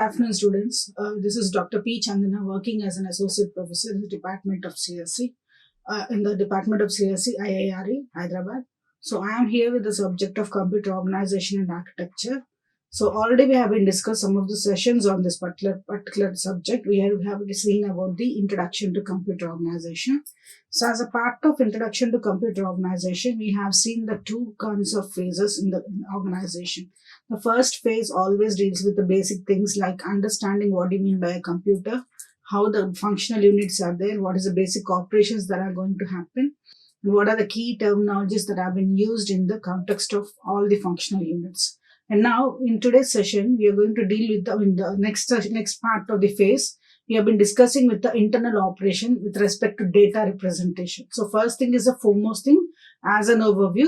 afternoon, students. This is Dr. P. Chandana working as an associate professor in the Department of CSC, IIRE, Hyderabad. So I am here with the subject of computer organization and architecture. So already we have been discussed some of the sessions on this particular subject. We have seen about the introduction to computer organization. So as a part of introduction to computer organization, we have seen the two kinds of phases in the organization. The first phase always deals with the basic things like understanding what you mean by a computer, how the functional units are there, what is the basic operations that are going to happen, and what are the key terminologies that have been used in the context of all the functional units. And now in today's session, we are going to deal with the next part of the phase. We have been discussing with the internal operation with respect to data representation. So first thing is the foremost thing. As an overview,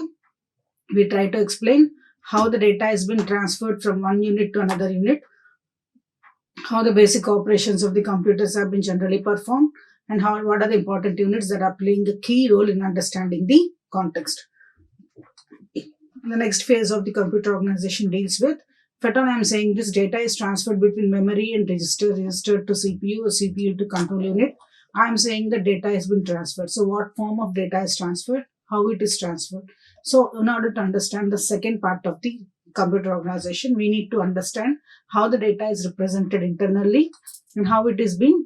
we try to explain how the data has been transferred from one unit to another unit, how the basic operations of the computers have been generally performed, and what are the important units that are playing a key role in understanding the context. The next phase of the computer organization deals with, if I am saying this data is transferred between memory and register to CPU or CPU to control unit, I am saying the data has been transferred. So what form of data is transferred, how it is transferred. So in order to understand the second part of the computer organization, we need to understand how the data is represented internally and how it is being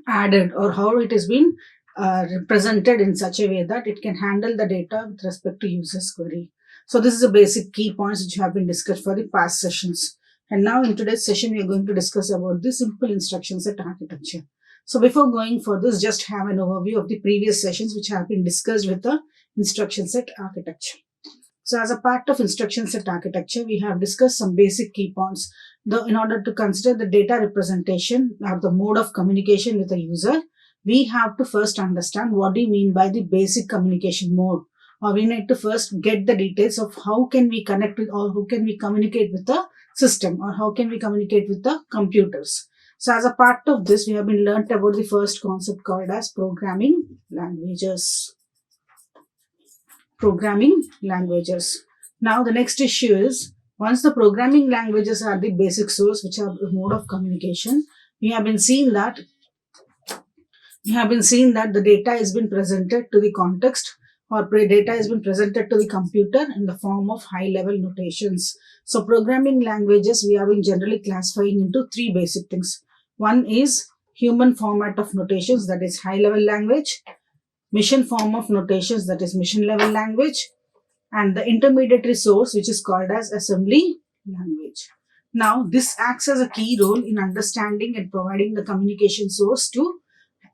added or how it is being represented in such a way that it can handle the data with respect to user's query. So this is the basic key points which have been discussed for the past sessions. And now in today's session, we are going to discuss about the simple instruction set architecture. So before going for this, just have an overview of the previous sessions which have been discussed with the instruction set architecture. So as a part of instruction set architecture, we have discussed some basic key points. In order to consider the data representation or the mode of communication with the user, we have to first understand what do you mean by the basic communication mode. Or we need to first get the details of how can we connect with or how can we communicate with the system or how can we communicate with the computers. So as a part of this, we have been learnt about the first concept called as programming languages. Now the next issue is, once the programming languages are the basic source which are the mode of communication, we have been seeing that the data has been presented to the context or data has been presented to the computer in the form of high-level notations. So programming languages we have been generally classifying into three basic things. One is human format of notations, that is high-level language, mission form of notations, that is mission-level language, and the intermediary source which is called as assembly language. Now this acts as a key role in understanding and providing the communication source to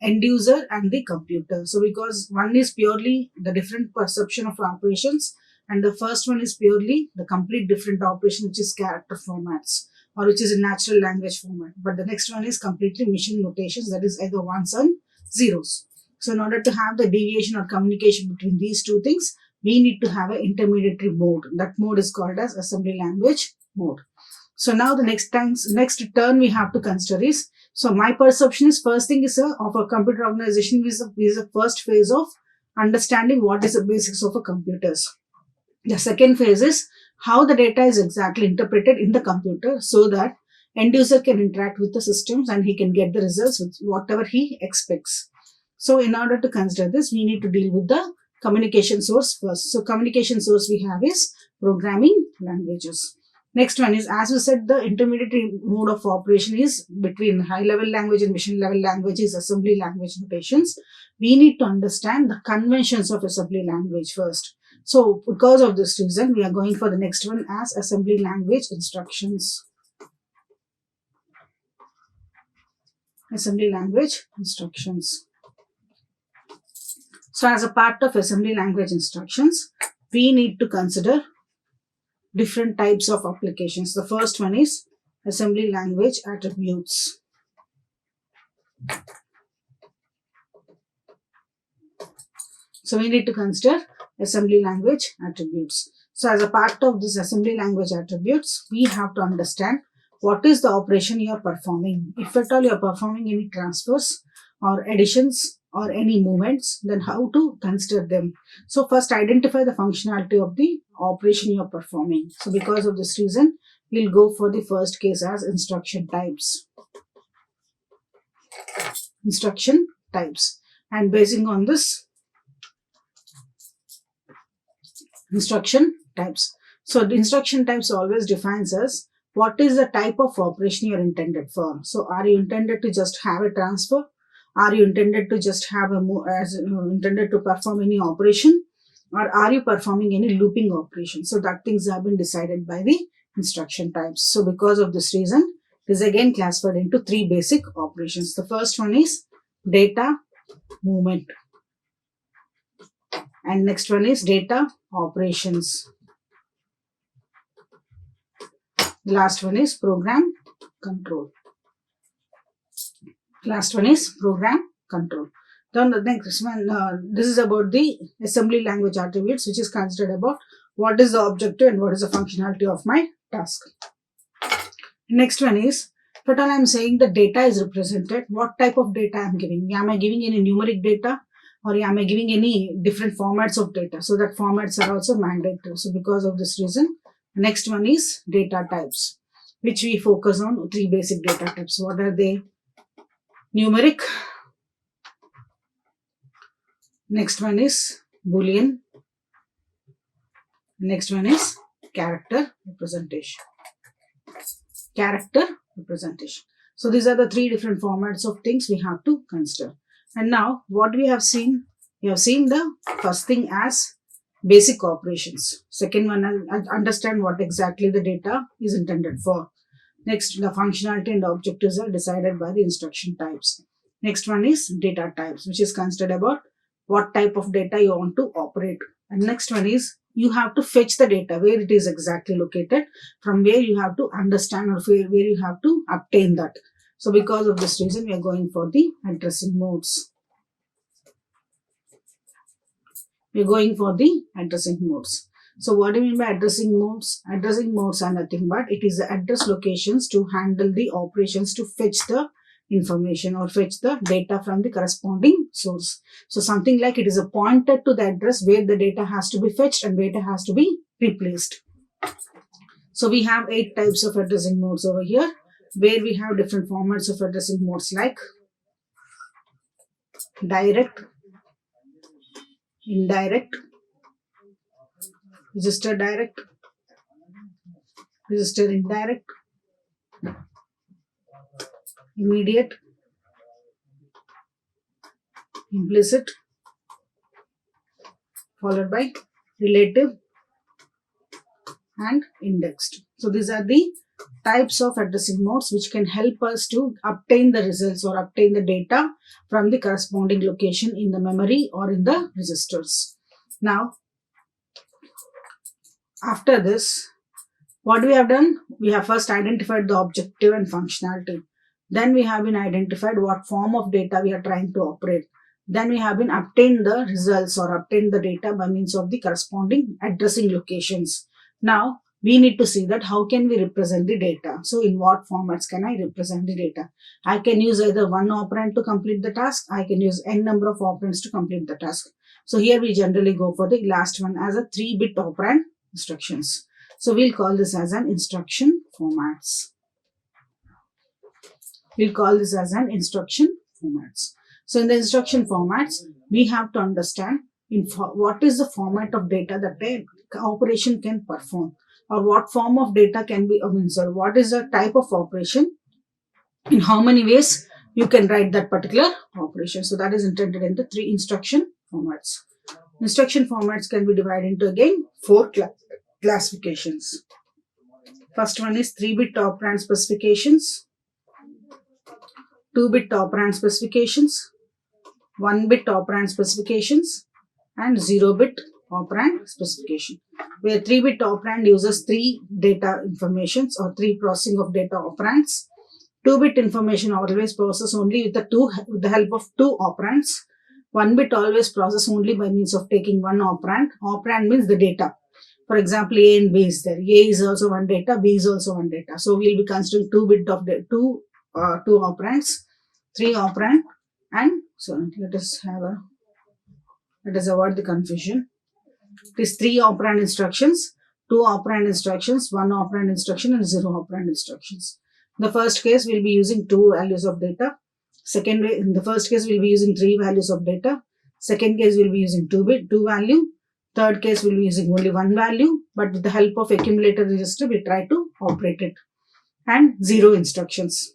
end user and the computer. So because one is purely the different perception of operations and the first one is purely the complete different operation which is character formats or which is a natural language format. But the next one is completely mission notations, that is either ones and zeros. So in order to have the deviation or communication between these two things, we need to have an intermediary mode. That mode is called as assembly language mode. So now the next turn we have to consider is, so my perception is first thing is of a computer organization is the first phase of understanding what is the basics of a computers. The second phase is how the data is exactly interpreted in the computer so that end user can interact with the systems and he can get the results with whatever he expects. So in order to consider this, we need to deal with the communication source first. So communication source we have is programming languages. Next one is, as we said, the intermediary mode of operation is between high-level language and mission-level language is assembly language notations. We need to understand the conventions of assembly language first. So because of this reason, we are going for the next one as assembly language instructions. Assembly language instructions. So as a part of assembly language instructions, we need to consider different types of applications. The first one is assembly language attributes. So we need to consider assembly language attributes. So as a part of this assembly language attributes, we have to understand what is the operation you are performing. If at all you are performing any transfers or additions or any movements, then how to consider them. So first identify the functionality of the operation you are performing. So because of this reason, we'll go for the first case as instruction types. Instruction types. And basing on this instruction types. So the instruction types always defines as what is the type of operation you are intended for. So are you intended to just have a transfer? Are you intended to just have intended to perform any operation? Or are you performing any looping operation? So that things have been decided by the instruction types. So because of this reason, it is again classified into three basic operations. The first one is data movement. And next one is data operations. The last one is program control. Last one is program control. Then the next one, this is about the assembly language attributes, which is considered about what is the objective and what is the functionality of my task. Next one is, if at all I am saying the data is represented, what type of data I am giving? Am I giving any numeric data, or am I giving any different formats of data? So that formats are also mandatory. So because of this reason, next one is data types, which we focus on three basic data types. What are they? Numeric. Next one is Boolean. Next one is character representation. Character representation. So these are the three different formats of things we have to consider. And now what we have seen the first thing as basic operations. Second one, understand what exactly the data is intended for. Next, the functionality and the objectives are decided by the instruction types. Next one is data types, which is considered about what type of data you want to operate. And next one is you have to fetch the data, where it is exactly located, from where you have to understand, or where you have to obtain that. So because of this reason, we are going for the addressing modes. We are going for the addressing modes. So what do you mean by addressing modes? Addressing modes are nothing but it is the address locations to handle the operations to fetch the information or fetch the data from the corresponding source. So something like it is a pointer to the address where the data has to be fetched and data has to be replaced. So we have 8 types of addressing modes over here, where we have different formats of addressing modes like direct, indirect, register direct, register indirect, immediate, implicit, followed by relative and indexed. So these are the types of addressing modes which can help us to obtain the results or obtain the data from the corresponding location in the memory or in the registers. Now, after this, what we have done? We have first identified the objective and functionality. Then we have been identified what form of data we are trying to operate. Then we have been obtained the results or obtained the data by means of the corresponding addressing locations. Now, we need to see that how can we represent the data. So in what formats can I represent the data? I can use either one operand to complete the task. I can use n number of operands to complete the task. So here we generally go for the last one as a 3-bit operand instructions. So we'll call this as an instruction formats. We'll call this as an instruction formats. So in the instruction formats, we have to understand what is the format of data that the operation can perform, or what form of data can be, what is the type of operation, in how many ways you can write that particular operation. So that is intended in the 3 instruction formats. Instruction formats can be divided into again 4 classifications. First one is 3-bit operand specifications, 2-bit operand specifications, 1-bit operand specifications, and 0-bit operand specification, where 3-bit operand uses 3 data informations or 3 processing of data operands. 2-bit information always process only with the help of 2 operands. 1-bit always process only by means of taking 1 operand. Operand means the data. For example, A and B is there. A is also one data, B is also one data. So we will be considering 2-bit of the 2 operands, 3 operand, and so let us avoid the confusion. It is 3 operand instructions, 2 operand instructions, 1 operand instruction and 0 operand instructions. In the first case, we'll be using 2 values of data. In the first case, we'll be using 3 values of data. Second case, we'll be using 2 value. Third case, we'll be using only 1 value, but with the help of accumulator register, we try to operate it. And 0 instructions,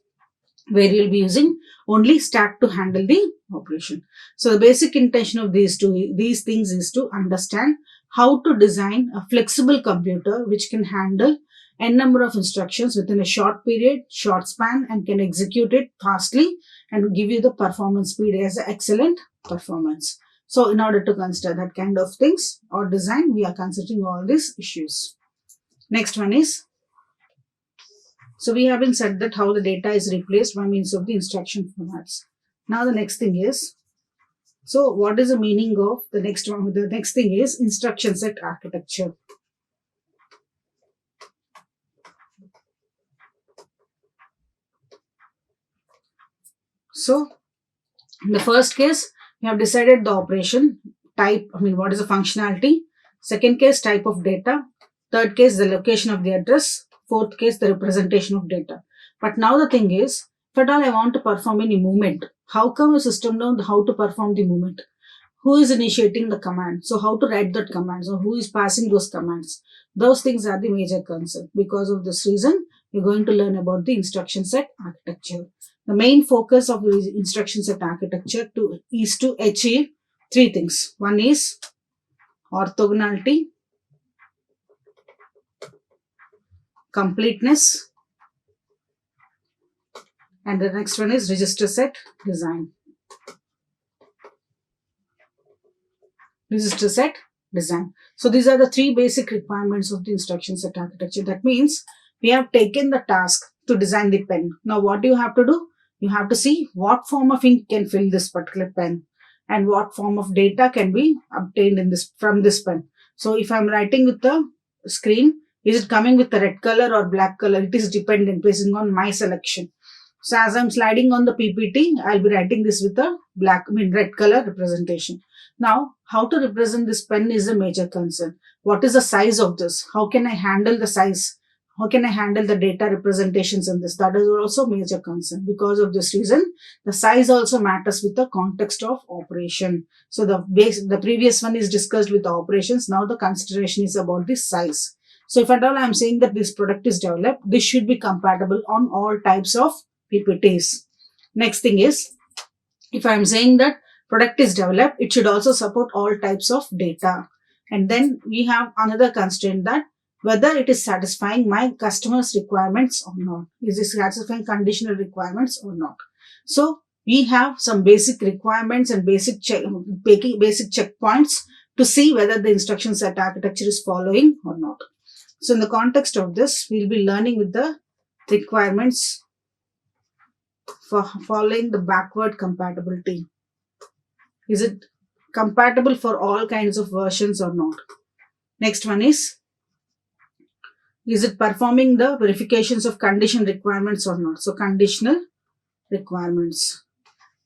where you'll be using only stack to handle the operation. So the basic intention of these things is to understand how to design a flexible computer which can handle n number of instructions within a short period, short span, and can execute it fastly and give you the performance speed as an excellent performance. So in order to consider that kind of things or design, we are considering all these issues. Next one is, so we have been said that how the data is replaced by means of the instruction formats. Now the next thing is, so what is the meaning of the next one? The next thing is instruction set architecture. So in the first case, we have decided the operation type, what is the functionality. Second case, type of data. Third case, the location of the address. Fourth case, the representation of data. But now the thing is, if at all I want to perform any movement, how come a system knows how to perform the movement? Who is initiating the command? So how to write that command? So who is passing those commands? Those things are the major concern. Because of this reason, we're going to learn about the instruction set architecture. The main focus of the instruction set architecture is to achieve 3 things. One is orthogonality, completeness, and the next one is register set design. Register set design. So these are the 3 basic requirements of the instruction set architecture. That means we have taken the task to design the pen. Now what do you have to do? You have to see what form of ink can fill this particular pen and what form of data can be obtained from this pen. So if I'm writing with the screen, is it coming with the red color or black color? It is dependent based on my selection. So as I'm sliding on the PPT, I'll be writing this with a red color representation. Now, how to represent this pen is a major concern. What is the size of this? How can I handle the size? How can I handle the data representations in this? That is also major concern. Because of this reason, the size also matters with the context of operation. So the previous one is discussed with the operations. Now the consideration is about the size. So if at all I am saying that this product is developed, this should be compatible on all types of PPTs. Next thing is, if I am saying that product is developed, it should also support all types of data. And then we have another constraint, that whether it is satisfying my customer's requirements or not. Is it satisfying conditional requirements or not? So we have some basic requirements and basic checkpoints to see whether the instruction set architecture is following or not. So in the context of this, we'll be learning with the requirements for following the backward compatibility. Is it compatible for all kinds of versions or not? Next one is it performing the verifications of condition requirements or not? So conditional requirements.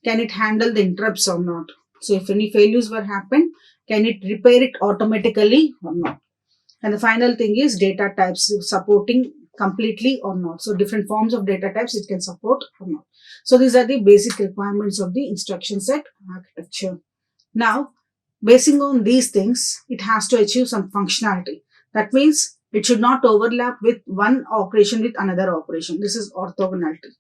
Can it handle the interrupts or not? So if any failures were happen, can it repair it automatically or not? And the final thing is data types, supporting completely or not. So different forms of data types it can support or not. So these are the basic requirements of the instruction set architecture. Now, basing on these things, it has to achieve some functionality. That means it should not overlap with one operation with another operation. This is orthogonality.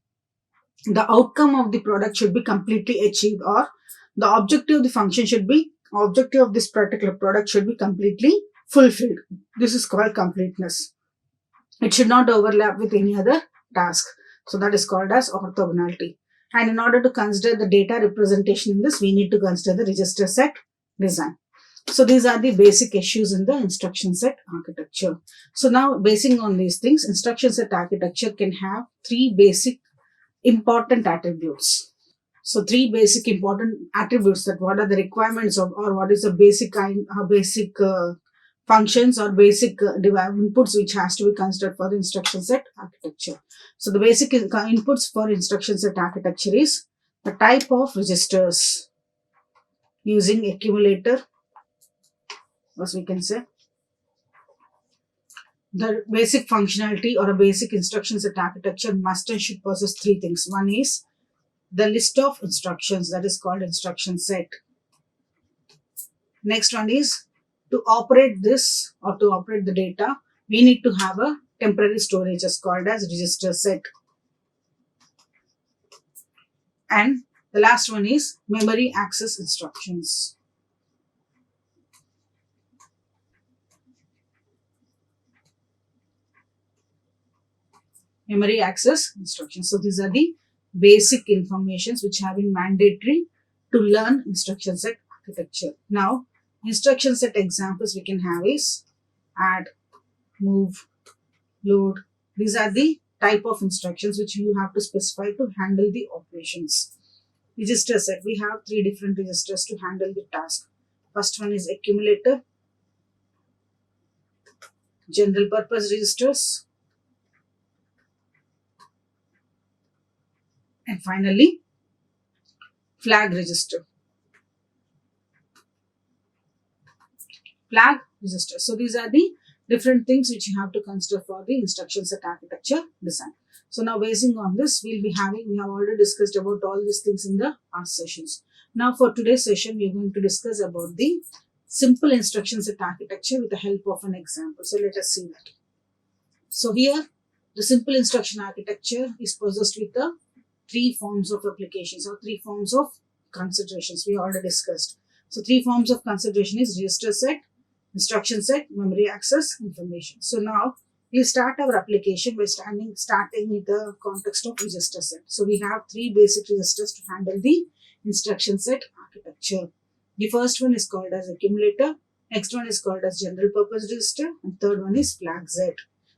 The outcome of the product should be completely achieved, or the objective of the function should be, objective of this particular product should be completely fulfilled. This is called completeness. It should not overlap with any other task. So that is called as orthogonality. And in order to consider the data representation in this, we need to consider the register set design. So these are the basic issues in the instruction set architecture. So now, basing on these things, instruction set architecture can have 3 basic important attributes. So 3 basic important attributes, that what are the requirements of, or what is the basic functions or basic inputs which has to be considered for the instruction set architecture. So the basic inputs for instruction set architecture is the type of registers using accumulator, as we can say, The basic functionality or a basic instruction set architecture must and should possess three things. One is the list of instructions, that is called instruction set. Next one is to operate this or to operate the data, we need to have a temporary storage as called as register set. And the last one is memory access instructions. Memory access instructions. So these are the basic informations which have been mandatory to learn instruction set architecture. Now, instruction set examples we can have is add, move, load. These are the type of instructions which you have to specify to handle the operations. Register set. We have three different registers to handle the task. First one is accumulator, general purpose registers, and finally flag register. Flag register. So these are the different things which you have to consider for the instruction set architecture design. So now basing on this, we have already discussed about all these things in the past sessions. Now for today's session, we are going to discuss about the simple instruction set architecture with the help of an example. So let us see that. So here, the simple instruction architecture is possessed with the three forms of applications or three forms of considerations we already discussed. So three forms of consideration is register set, instruction set, memory access information. So now we start our application by starting with the context of register set. So we have three basic registers to handle the instruction set architecture. The first one is called as accumulator, next one is called as general purpose register, and third one is flag Z.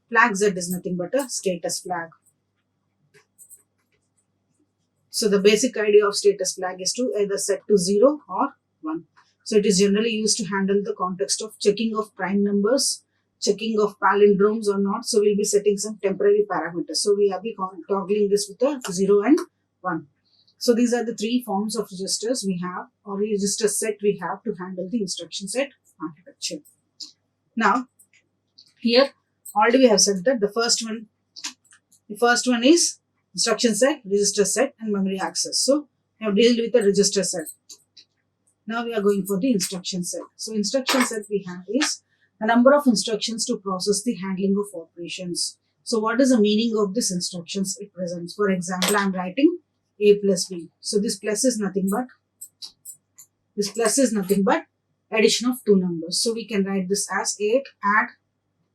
Flag Z is nothing but a status flag. So the basic idea of status flag is to either set to 0 or 1. So it is generally used to handle the context of checking of prime numbers, checking of palindromes or not. So we'll be setting some temporary parameters. So we have been toggling this with a 0 and 1. So these are the three forms of registers we have, or register set we have to handle the instruction set architecture. Now, here already we have said that the first one is instruction set, register set, and memory access. So we have dealt with the register set. Now we are going for the instruction set. So instruction set we have is the number of instructions to process the handling of operations. So what is the meaning of this instructions it presents? For example, I am writing A plus B. So this plus is nothing but addition of two numbers. So we can write this as 8 add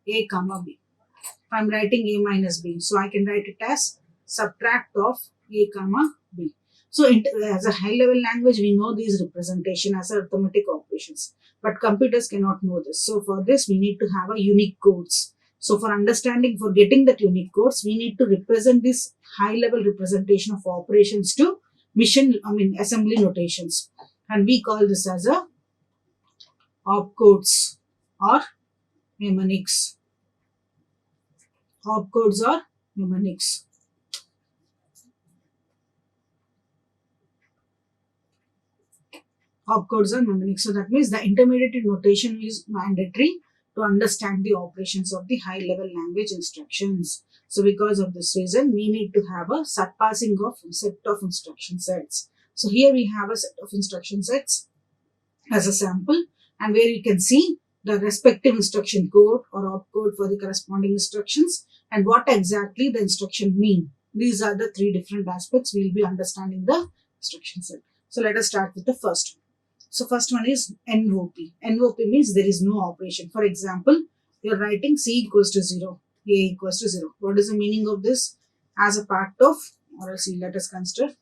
A comma B. If I am writing A minus B, so I can write it as subtract of A comma B. So as a high level language, we know these representation as arithmetic operations, but computers cannot know this. So for this, we need to have a unique codes. So for getting that unique codes, we need to represent this high level representation of operations to assembly notations. And we call this as a opcodes or mnemonics. Opcodes or mnemonics. Opcodes or mnemonics. So that means the intermediate notation is mandatory to understand the operations of the high level language instructions. So because of this reason, we need to have a surpassing of set of instruction sets. So here we have a set of instruction sets as a sample, and where you can see the respective instruction code or opcode for the corresponding instructions and what exactly the instruction mean. These are the three different aspects we will be understanding the instruction set. So let us start with the first one. So first one is NOP. NOP means there is no operation. For example, you are writing C equals to 0, A equals to 0. What is the meaning of this? As a part of, or else let us consider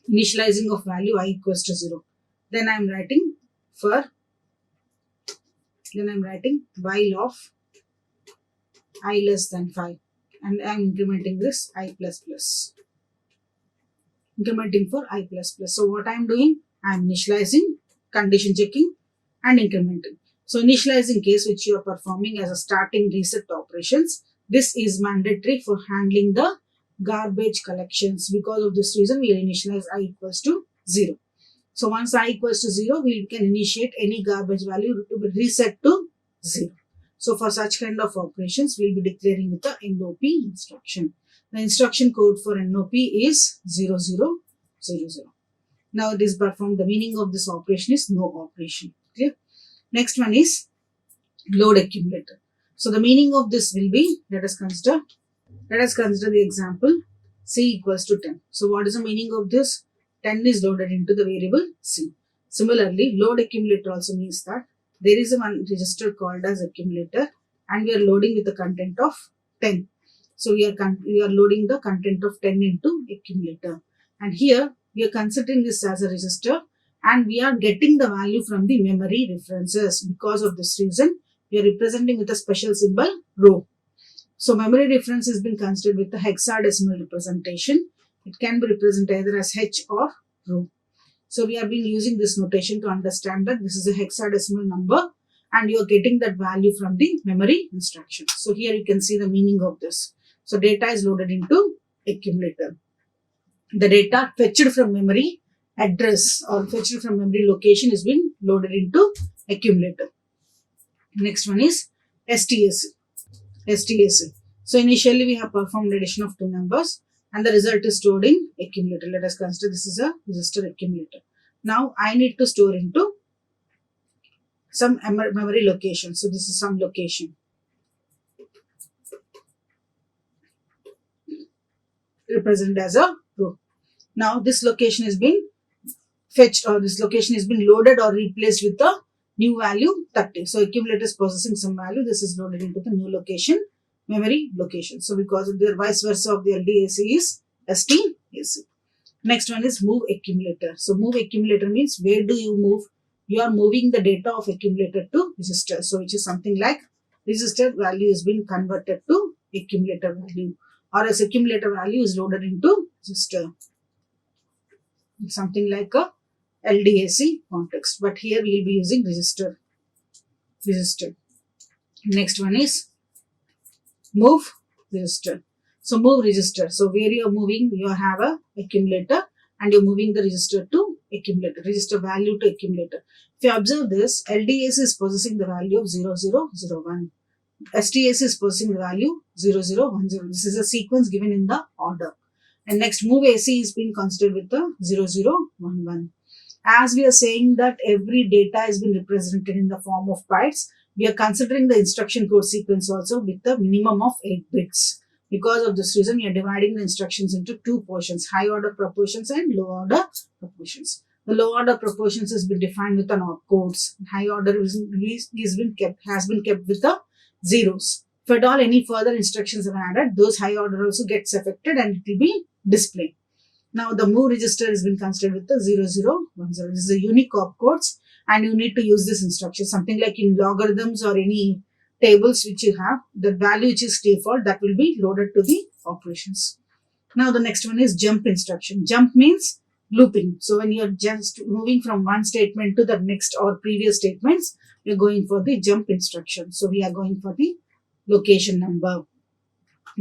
initializing of value I equals to 0. Then I am writing while of I less than 5. And I am incrementing this I plus plus. Incrementing for I plus plus. So what I am doing? I am initializing, condition checking, and incrementing. So initializing case which you are performing as a starting reset operations, this is mandatory for handling the garbage collections. Because of this reason, we will initialize I equals to 0. So once I equals to 0, we can initiate any garbage value to be reset to 0. So for such kind of operations, we'll be declaring with the NOP instruction. The instruction code for NOP is 0000. Now it is performed. The meaning of this operation is no operation. Clear? Next one is load accumulator. So the meaning of this will be, let us consider the example C equals to 10. So what is the meaning of this? 10 is loaded into the variable C. Similarly, load accumulator also means that there is a one register called as accumulator and we are loading with the content of 10. So we are loading the content of 10 into accumulator. And here we are considering this as a register and we are getting the value from the memory references. Because of this reason, we are representing with a special symbol row. So memory reference has been considered with the hexadecimal representation. It can be represented either as H or row. So we have been using this notation to understand that this is a hexadecimal number and you are getting that value from the memory instruction. So here you can see the meaning of this. So data is loaded into accumulator. The data fetched from memory address or fetched from memory location is being loaded into accumulator. Next one is STAC. So initially we have performed addition of two numbers and the result is stored in accumulator. Let us consider this is a register accumulator. Now I need to store into some memory location. So this is some location. Represented as a row. Now this location is being fetched or this location is being loaded or replaced with the new value 30. So accumulator is processing some value. This is loaded into the new location, memory location. So because of the vice versa of the LDAC is STAC. Next one is move accumulator. So move accumulator means where do you move? You are moving the data of accumulator to register. So which is something like register value is being converted to accumulator value or as accumulator value is loaded into register. Something like a LDAC context, but here we will be using register. Next one is move register. So move register. So where you are moving, you have a accumulator and you're moving the register to accumulator, register value to accumulator. If you observe this, LDAC is possessing the value of 0001. STAC is possessing the value 0010. This is a sequence given in the order. And next move AC is being considered with the 0011. As we are saying that every data has been represented in the form of bytes, we are considering the instruction code sequence also with the minimum of 8 bits. Because of this reason, we are dividing the instructions into two portions, high order proportions and low order proportions. The low order proportions has been defined with the opcodes. High order has been kept with the zeros. If at all any further instructions are added, those high order also gets affected and it will be displayed. Now the move register has been considered with the 0010. This is a unique opcodes and you need to use this instruction. Something like in logarithms or any tables which you have, the value which is default that will be loaded to the operations. Now the next one is jump instruction. Jump means looping. So when you are just moving from one statement to the next or previous statements, we are going for the jump instruction. So we are going for the location number.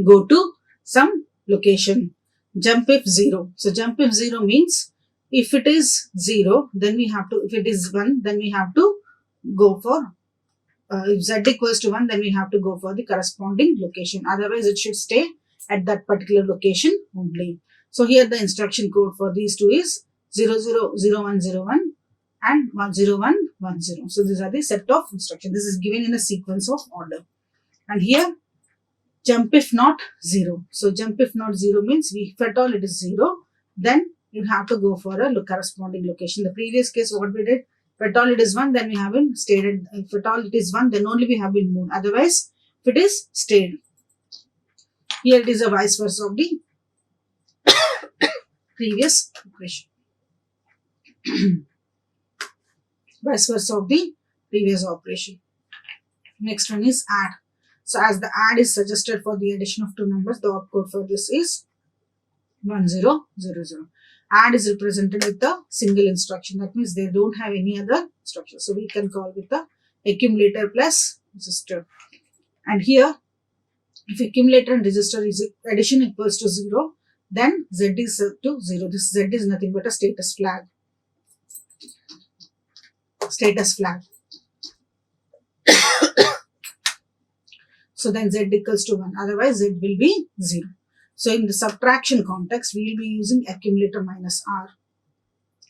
Go to some location. Jump if 0. So jump if 0 means if it is 0, then we have to, if it is 1, then we have to go for, if z equals to 1, then we have to go for the corresponding location. Otherwise, it should stay at that particular location only. So here the instruction code for these two is 000101 and 10110. So these are the set of instructions. This is given in a sequence of order. And here jump if not 0. So jump if not 0 means if at all it is 0, then you have to go for a corresponding location. The previous case what we did, if at all it is 1, then we haven't stayed. If at all it is 1, then only we have been moved. Otherwise, if it is stayed. Here it is a vice versa of the previous operation. Vice versa of the previous operation. Next one is add. So as the add is suggested for the addition of two numbers, the opcode for this is 1000. Add is represented with the single instruction. That means they don't have any other instruction. So we can call with the accumulator plus register. And here, if accumulator and register is addition equals to 0, then Z is set to 0. This Z is nothing but a status flag. Status flag. So then z equals to 1. Otherwise, z will be 0. So in the subtraction context, we will be using accumulator minus r,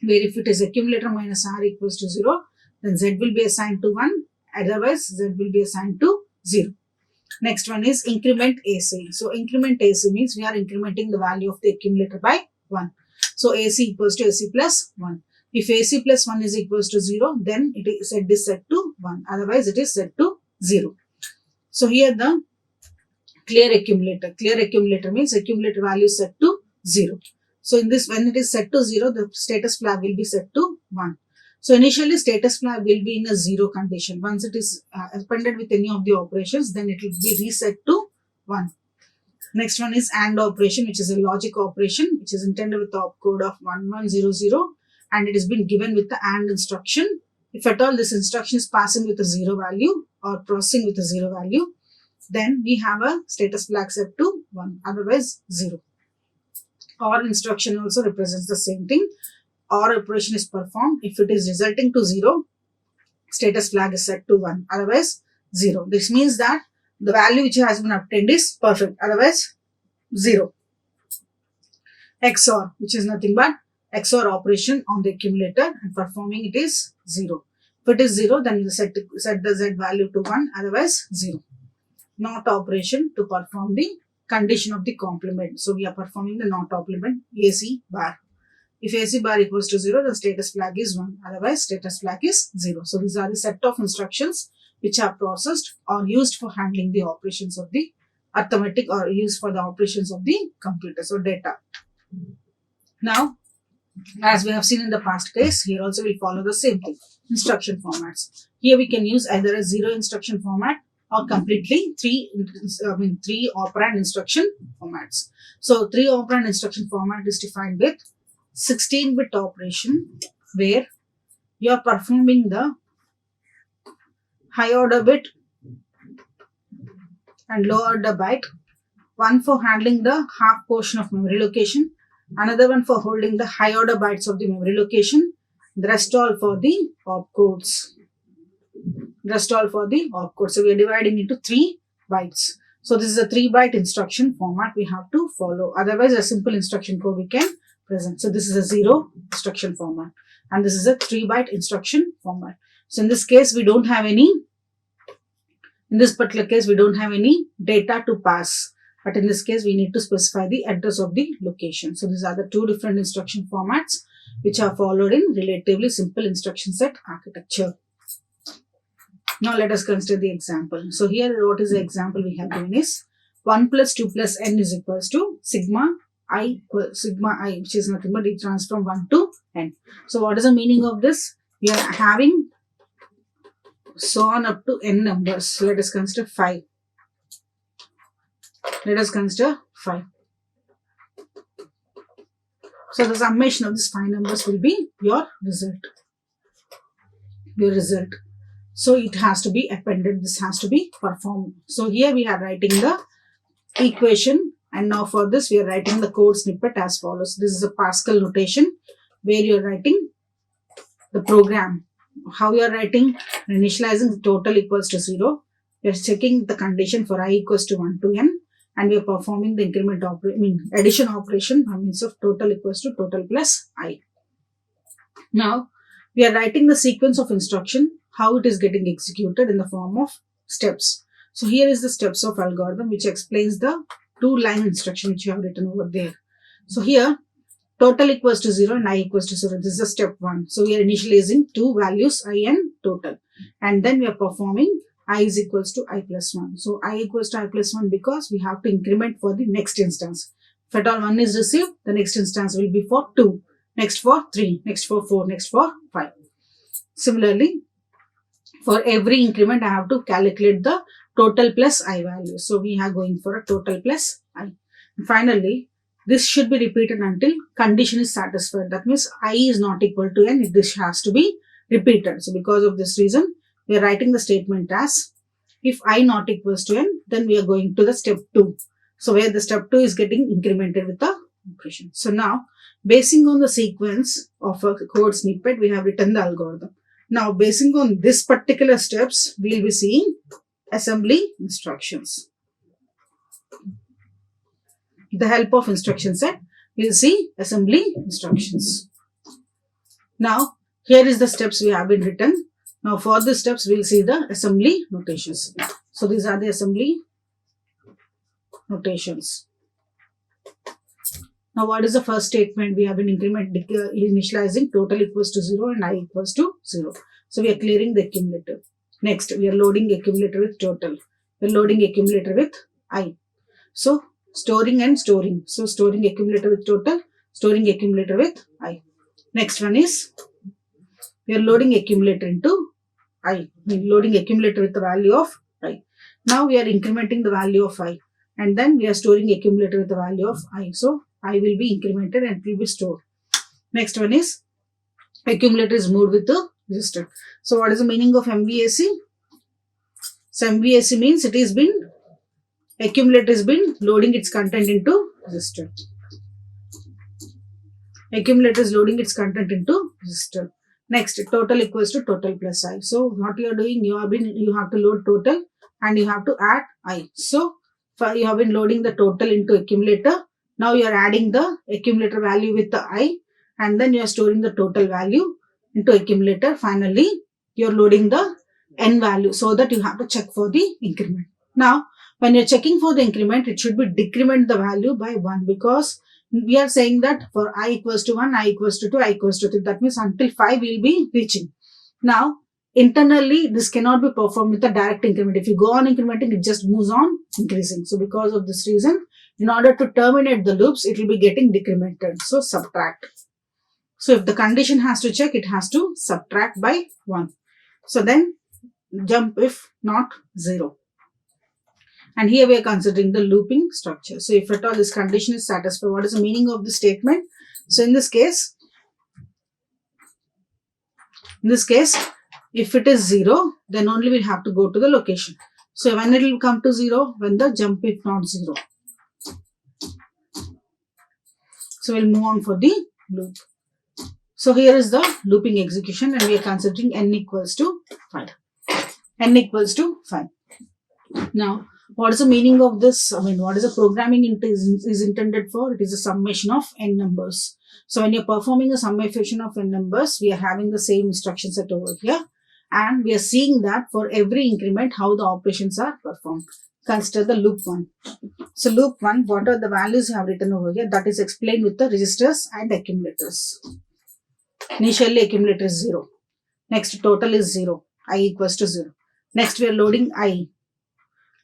where if it is accumulator minus r equals to 0, then z will be assigned to 1. Otherwise, z will be assigned to 0. Next one is increment AC. So increment AC means we are incrementing the value of the accumulator by 1. So AC equals to AC plus 1. If AC plus 1 is equals to 0, then it is set to 1. Otherwise, it is set to 0. So here the clear accumulator. Clear accumulator means accumulator value is set to 0. So in this, when it is set to 0, the status flag will be set to 1. So initially status flag will be in a 0 condition. Once it is appended with any of the operations, then it will be reset to 1. Next one is AND operation, which is a logic operation, which is intended with the opcode of 1100, and it has been given with the AND instruction. If at all this instruction is passing with a 0 value or processing with a 0 value, then we have a status flag set to 1, otherwise 0. OR instruction also represents the same thing. OR operation is performed. If it is resulting to 0, status flag is set to 1, otherwise 0. This means that the value which has been obtained is perfect, otherwise 0. XOR, which is nothing but XOR operation on the accumulator, and performing it is 0. If it is 0, then you set the Z value to 1, otherwise 0. NOT operation to perform the condition of the complement. So we are performing the NOT complement AC bar. If AC bar equals to 0, the status flag is 1. Otherwise, status flag is 0. So these are the set of instructions which are processed or used for handling the operations of the arithmetic, or used for the operations of the computer, so data. Now, as we have seen in the past case, here also we follow the same thing. Instruction formats. Here we can use either a 0 instruction format or completely 3 operand instruction formats. So 3 operand instruction format is defined with 16-bit operation, where you are performing the high order bit and low order byte, one for handling the half portion of memory location, another one for holding the high order bytes of the memory location, the rest all for the opcodes. So we are dividing into 3 bytes. So this is a 3-byte instruction format we have to follow. Otherwise, a simple instruction code we can present. So this is a 0 instruction format, and this is a 3-byte instruction format. So in this case, we don't have any, in this particular case, we don't have any data to pass. But in this case, we need to specify the address of the location. So these are the 2 different instruction formats which are followed in relatively simple instruction set architecture. Now let us consider the example. So here, what is the example we have given is 1 plus 2 plus n is equals to sigma I, which is nothing but it runs from 1 to n. So what is the meaning of this? We are having so on up to n numbers. So let us consider 5. So the summation of these 5 numbers will be your result. So it has to be appended. This has to be performed. So here we are writing the equation, and now for this we are writing the code snippet as follows. This is a Pascal notation where you are writing the program. How you are writing? Initializing the total equals to 0. We are checking the condition for I equals to 1 to n, and we are performing the increment addition operation by means of total equals to total plus I. Now we are writing the sequence of instruction, how it is getting executed in the form of steps. So here is the steps of algorithm which explains the 2-line instruction which you have written over there. So here total equals to 0 and I equals to 0. This is the step 1. So we are initializing 2 values, I and total, and then we are performing I is equals to I plus 1. So I equals to I plus 1 because we have to increment for the next instance. If at all 1 is received, the next instance will be for 2, next for 3, next for 4, next for 5. Similarly, for every increment, I have to calculate the total plus I value. So we are going for a total plus I. And finally, this should be repeated until condition is satisfied. That means I is not equal to n. This has to be repeated. So because of this reason, we are writing the statement as if I not equals to n, then we are going to the step 2. So where the step 2 is getting incremented with the operation. So now, basing on the sequence of a code snippet, we have written the algorithm. Now, basing on this particular steps, we will be seeing assembly instructions. The help of instruction set, we'll see assembly instructions. Now, here is the steps we have been written. Now, for the steps, we'll see the assembly notations. So, these are the assembly notations. Now, what is the first statement? We have been initializing total equals to 0 and I equals to 0. So, we are clearing the accumulator. Next, we are loading accumulator with total. We are loading accumulator with I. So, storing and storing. So, storing accumulator with total, storing accumulator with I. Next one is, we are loading accumulator into I. We are loading accumulator with the value of I. Now, we are incrementing the value of I. And then we are storing accumulator with the value of I. So, I will be incremented and it will be stored. Next one is, accumulator is moved with the register. So, what is the meaning of MVAC? So, MVAC means it is been, accumulator has been loading its content into register. Accumulator is loading its content into register. Next, total equals to total plus I. So, what you are doing, you have to load total and you have to add I. So, you have been loading the total into accumulator. Now, you are adding the accumulator value with the I and then you are storing the total value into accumulator. Finally, you are loading the N value so that you have to check for the increment. Now, when you are checking for the increment, it should be decrement the value by 1 because we are saying that for I equals to 1, I equals to 2, I equals to 3. That means until 5 we will be reaching. Now, internally, this cannot be performed with a direct increment. If you go on incrementing, it just moves on increasing. So, because of this reason, in order to terminate the loops, it will be getting decremented. So, subtract. So, if the condition has to check, it has to subtract by 1. So, then jump if not 0. And here we are considering the looping structure. So, if at all this condition is satisfied, what is the meaning of the statement? So, in this case, if it is 0, then only we have to go to the location. So, when it will come to 0? When the jump if not 0. So, we'll move on for the loop. So, here is the looping execution and we are considering n equals to 5. N equals to 5. Now, what is the meaning of this? What is the programming is intended for? It is a summation of n numbers. So, when you're performing a summation of n numbers, we are having the same instruction set over here. And we are seeing that for every increment, how the operations are performed. Consider the loop 1. So, loop 1, what are the values you have written over here? That is explained with the registers and accumulators. Initially, accumulator is 0. Next, total is 0. I equals to 0. Next, we are loading I.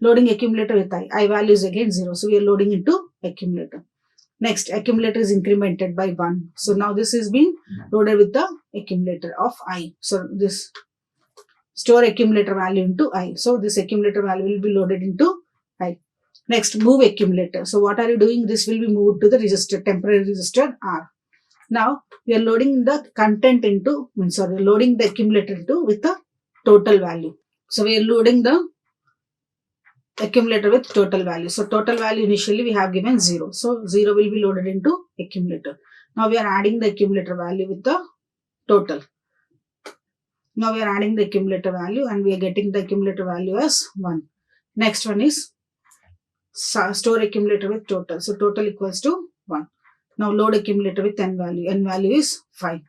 Loading accumulator with I. I value is again 0. So, we are loading into accumulator. Next, accumulator is incremented by 1. So, now this is being loaded with the accumulator of I. So, this store accumulator value into I. So, this accumulator value will be loaded into I. Next, move accumulator. So, what are you doing? This will be moved to the register, temporary register R. Now, we are loading the content into, loading the accumulator into with the total value. So, we are loading the accumulator with total value. So, total value initially we have given 0. So, 0 will be loaded into accumulator. Now, we are adding the accumulator value with the total. Now, we are adding the accumulator value and we are getting the accumulator value as 1. Next one is store accumulator with total. So, total equals to 1. Now, load accumulator with n value. N value is 5.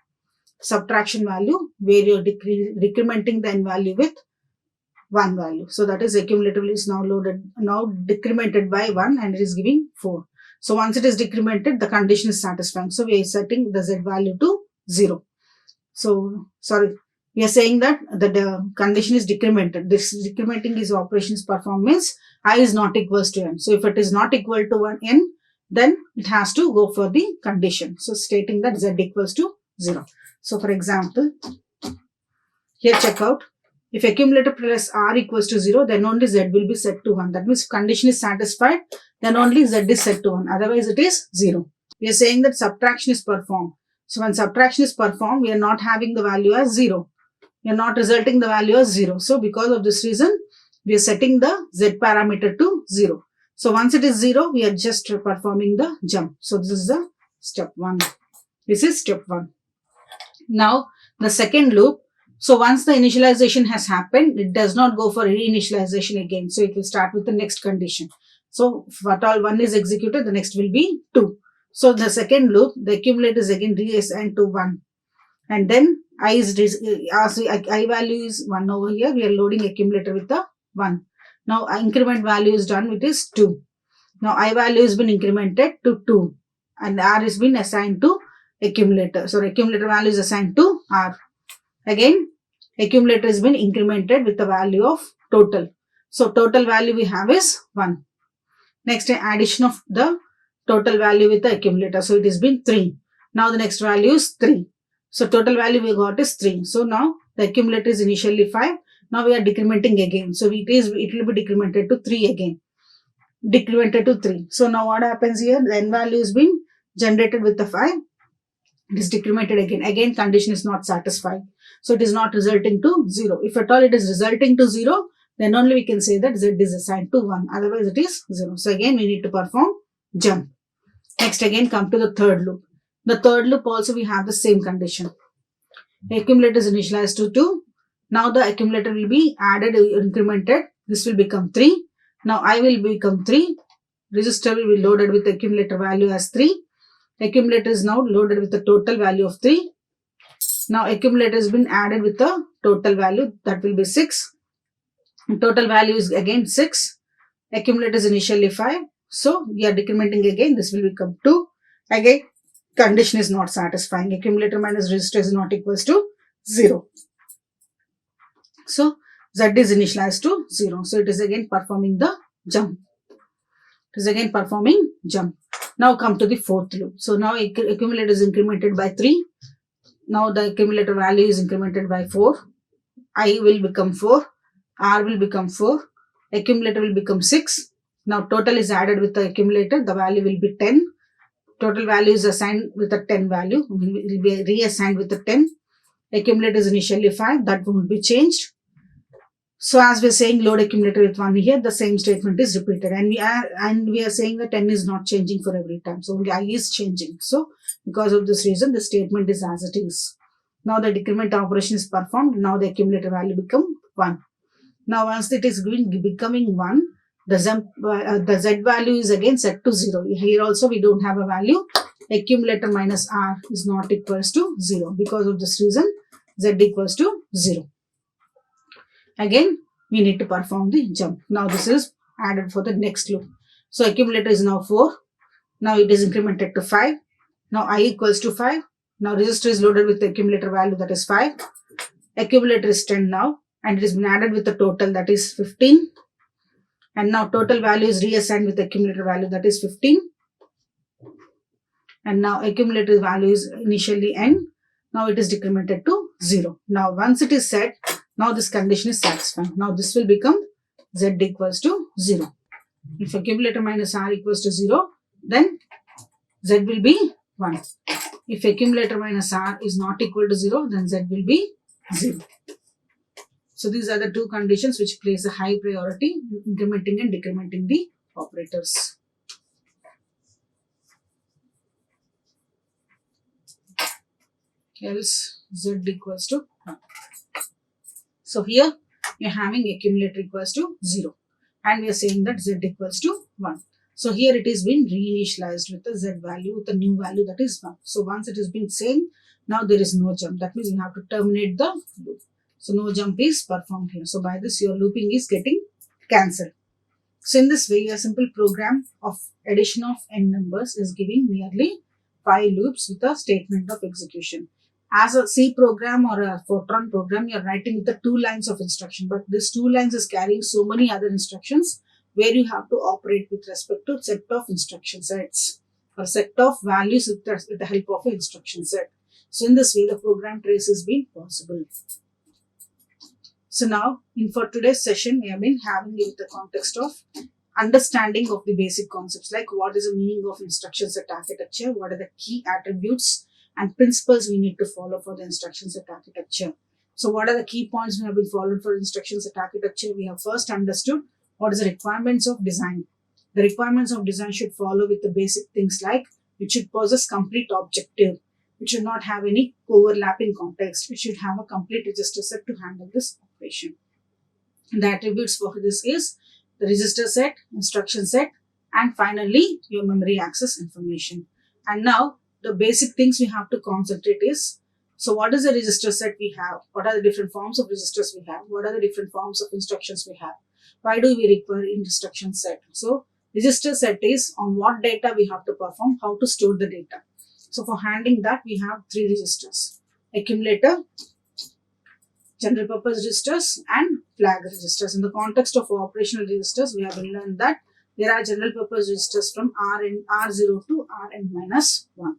Subtraction value where you are decrementing the n value with 1 value. So, that is accumulator is now decremented by 1 and it is giving 4. So, once it is decremented, the condition is satisfying. So, we are setting the z value to 0. So, we are saying that the condition is decremented. This decrementing is operations performed means I is not equals to n. So, if it is not equal to n, then it has to go for the condition. So, stating that z equals to 0. So, for example, here check out. If accumulator plus R equals to 0, then only Z will be set to 1. That means if condition is satisfied, then only Z is set to 1. Otherwise, it is 0. We are saying that subtraction is performed. So, when subtraction is performed, we are not having the value as 0. We are not resulting the value as 0. So, because of this reason, we are setting the Z parameter to 0. So, once it is 0, we are just performing the jump. So, this is the step 1. This is step 1. Now, the second loop, So once the initialization has happened, it does not go for reinitialization again. So it will start with the next condition. So if at all 1 is executed, the next will be 2. So the second loop, the accumulator is again reassigned to 1. And then I value is 1 over here. We are loading accumulator with the 1. Now increment value is done with is 2. Now I value has been incremented to 2 and R has been assigned to accumulator. So accumulator value is assigned to R. Again, accumulator has been incremented with the value of total. So total value we have is 1. Next, addition of the total value with the accumulator. So it has been 3. Now the next value is 3. So total value we got is 3. So now the accumulator is initially 5. Now we are decrementing again. So it will be decremented to 3 again. Decremented to 3. So now what happens here? The n value is being generated with the 5. It is decremented again. Again, condition is not satisfied. So it is not resulting to 0. If at all it is resulting to 0, then only we can say that z is assigned to 1. Otherwise it is 0. So again we need to perform jump. Next again come to the third loop. The third loop also we have the same condition. The accumulator is initialized to 2. Now the accumulator will be added, incremented. This will become 3. Now I will become 3. Register will be loaded with the accumulator value as 3. Accumulator is now loaded with the total value of 3. Now accumulator has been added with the total value, that will be 6. Total value is again 6. Accumulator is initially 5. So we are decrementing again. This will become 2. Again, condition is not satisfying. Accumulator minus register is not equals to 0. So z is initialized to 0. So it is again performing the jump. It is again performing jump. Now come to the fourth loop. So now accumulator is incremented by 3. Now the accumulator value is incremented by 4. I will become 4. R will become 4. Accumulator will become 6. Now total is added with the accumulator. The value will be 10. Total value is assigned with a 10 value. It will be reassigned with the 10. Accumulator is initially 5. That won't be changed. So as we are saying load accumulator with 1 here, the same statement is repeated. And we are saying that 10 is not changing for every time. So only I is changing. So because of this reason, the statement is as it is. Now the decrement operation is performed. Now the accumulator value become 1. Now once it is becoming 1, the z value is again set to 0. Here also we don't have a value. Accumulator minus R is not equals to 0. Because of this reason, z equals to 0. Again, we need to perform the jump. Now this is added for the next loop. So accumulator is now 4. Now it is incremented to 5. Now I equals to 5. Now register is loaded with the accumulator value, that is 5. Accumulator is 10 now. And it has been added with the total, that is 15. And now total value is reassigned with the accumulator value, that is 15. And now accumulator value is initially n. Now it is decremented to 0. Now once it is set, now this condition is satisfied. Now this will become z equals to 0. If accumulator minus R equals to 0, then z will be 1. If accumulator minus R is not equal to 0, then z will be 0. So these are the two conditions which place a high priority in incrementing and decrementing the operators. Else z equals to 1. So here we are having accumulator equals to 0 and we are saying that z equals to 1. So here it is been reinitialized with the z value with the new value, that is 1. So once it has been saying, now there is no jump. That means you have to terminate the loop. So no jump is performed here. So by this your looping is getting cancelled. So in this way a simple program of addition of n numbers is giving nearly 5 loops with a statement of execution. As a C program or a Fortran program, you are writing with the 2 lines of instruction, but this 2 lines is carrying so many other instructions where you have to operate with respect to set of instruction sets or set of values with the help of an instruction set. So in this way the program trace is being possible. So now for today's session we have been having in the context of understanding of the basic concepts like what is the meaning of instruction set architecture, what are the key attributes and principles we need to follow for the instruction set architecture. So what are the key points we have been followed for instruction set architecture? We have first understood what is the requirements of design. The requirements of design should follow with the basic things like it should possess complete objective. It should not have any overlapping context. It should have a complete register set to handle this operation. And the attributes for this is the register set, instruction set, and finally your memory access information. And now the basic things we have to concentrate is, so what is the register set we have? What are the different forms of registers we have? What are the different forms of instructions we have? Why do we require instruction set? So register set is on what data we have to perform, how to store the data. So for handling that, we have three registers: accumulator, general purpose registers, and flag registers. In the context of operational registers, we have learned that there are general purpose registers from R0 to Rn-1.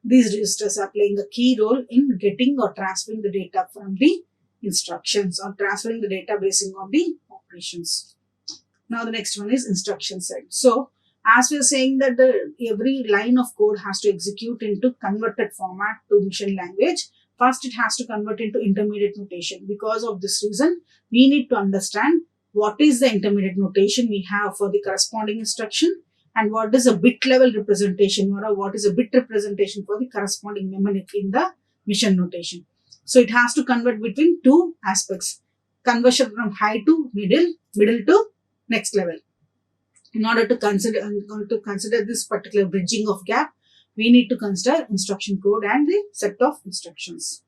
These registers are playing a key role in getting or transferring the data from the instructions or transferring the data based on the operations. Now the next one is instruction set. So as we are saying that every line of code has to execute into converted format to mission language, first it has to convert into intermediate notation. Because of this reason, we need to understand what is the intermediate notation we have for the corresponding instruction and what is a bit level representation or what is a bit representation for the corresponding mnemonic in the mission notation. So it has to convert between two aspects: conversion from high to middle to next level. In order to consider this particular bridging of gap, we need to consider instruction code and the set of instructions.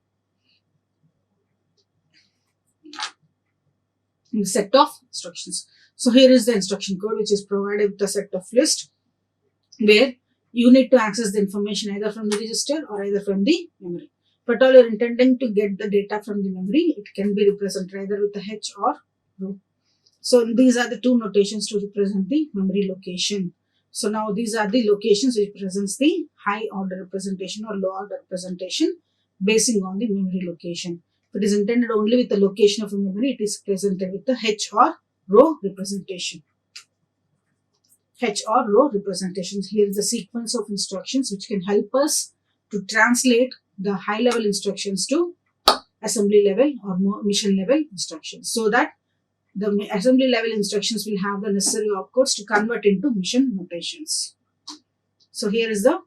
The set of instructions. So here is the instruction code, which is provided with a set of list where you need to access the information either from the register or either from the memory. But all you're intending to get the data from the memory, it can be represented either with a H or row. So these are the two notations to represent the memory location. So now these are the locations which represents the high order representation or low order representation basing on the memory location. If it is intended only with the location of a memory, it is presented with the H or row representation. H or row representations. Here is the sequence of instructions which can help us to translate the high level instructions to assembly level or mission level instructions, so that the assembly level instructions will have the necessary opcodes to convert into mission notations. So here is the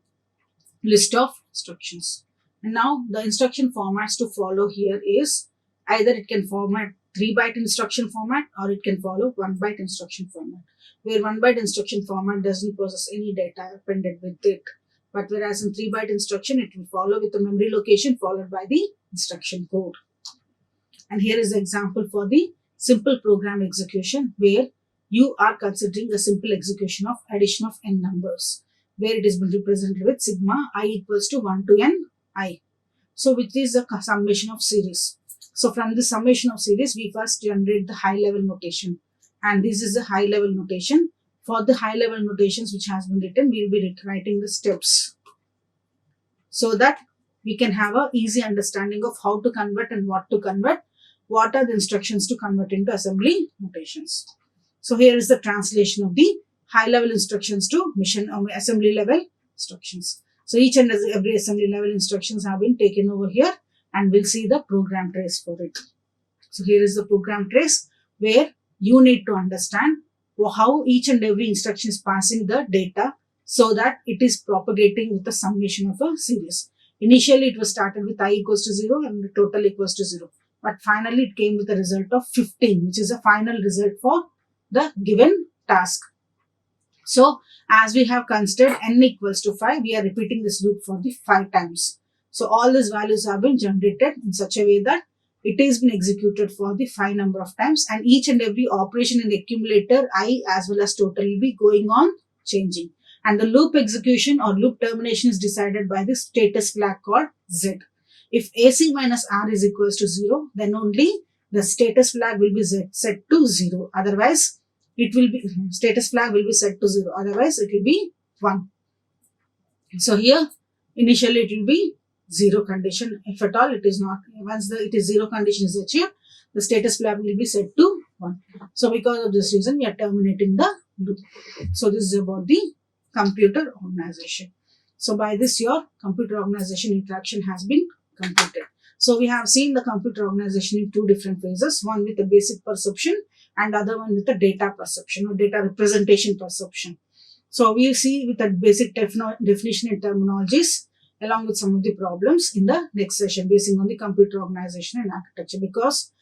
list of instructions. And now the instruction formats to follow here is either it can format 3-byte instruction format or it can follow 1-byte instruction format, where 1-byte instruction format doesn't possess any data appended with it. But whereas in 3-byte instruction, it will follow with the memory location followed by the instruction code. And here is the example for the simple program execution, where you are considering a simple execution of addition of n numbers, where it is been represented with sigma I equals to 1 to n I. So which is the summation of series. So from the summation of series, we first generate the high level notation, and this is the high level notation. For the high level notations which has been written, we will be writing the steps so that we can have a easy understanding of how to convert and what to convert. What are the instructions to convert into assembly notations? So here is the translation of the high level instructions to mission assembly level instructions. So each and every assembly level instructions have been taken over here, and we'll see the program trace for it. So here is the program trace where you need to understand how each and every instruction is passing the data so that it is propagating with the summation of a series. Initially, it was started with I equals to 0 and the total equals to 0. But finally, it came with a result of 15, which is the final result for the given task. So, as we have considered n equals to 5, we are repeating this loop for the 5 times. So, all these values have been generated in such a way that it has been executed for the 5 number of times, and each and every operation in the accumulator I as well as total will be going on changing. And the loop execution or loop termination is decided by the status flag called Z. If AC minus R is equals to 0, then only the status flag will be set to 0. Otherwise, it will be status flag will be set to 0. Otherwise, it will be 1. So here, initially it will be 0 condition. If at all it is not, once it is 0 condition is achieved, the status flag will be set to 1. So because of this reason, we are terminating the loop. So this is about the computer organization. So by this, your computer organization interaction has been completed. So we have seen the computer organization in 2 different phases, one with the basic perception and other one with the data perception or data representation perception. So we'll see with the basic definition and terminologies. along with some of the problems in the next session based on the computer organization and architecture, because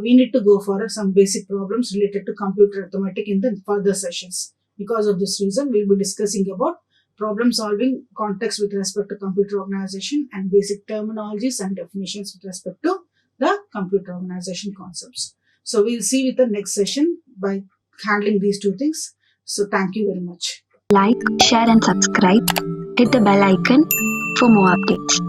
we need to go for some basic problems related to computer arithmetic in the further sessions. Because of this reason, we'll be discussing about problem solving context with respect to computer organization and basic terminologies and definitions with respect to the computer organization concepts. So we'll see with the next session by handling these two things. So thank you very much. Like, share and subscribe. Hit the bell icon for more updates.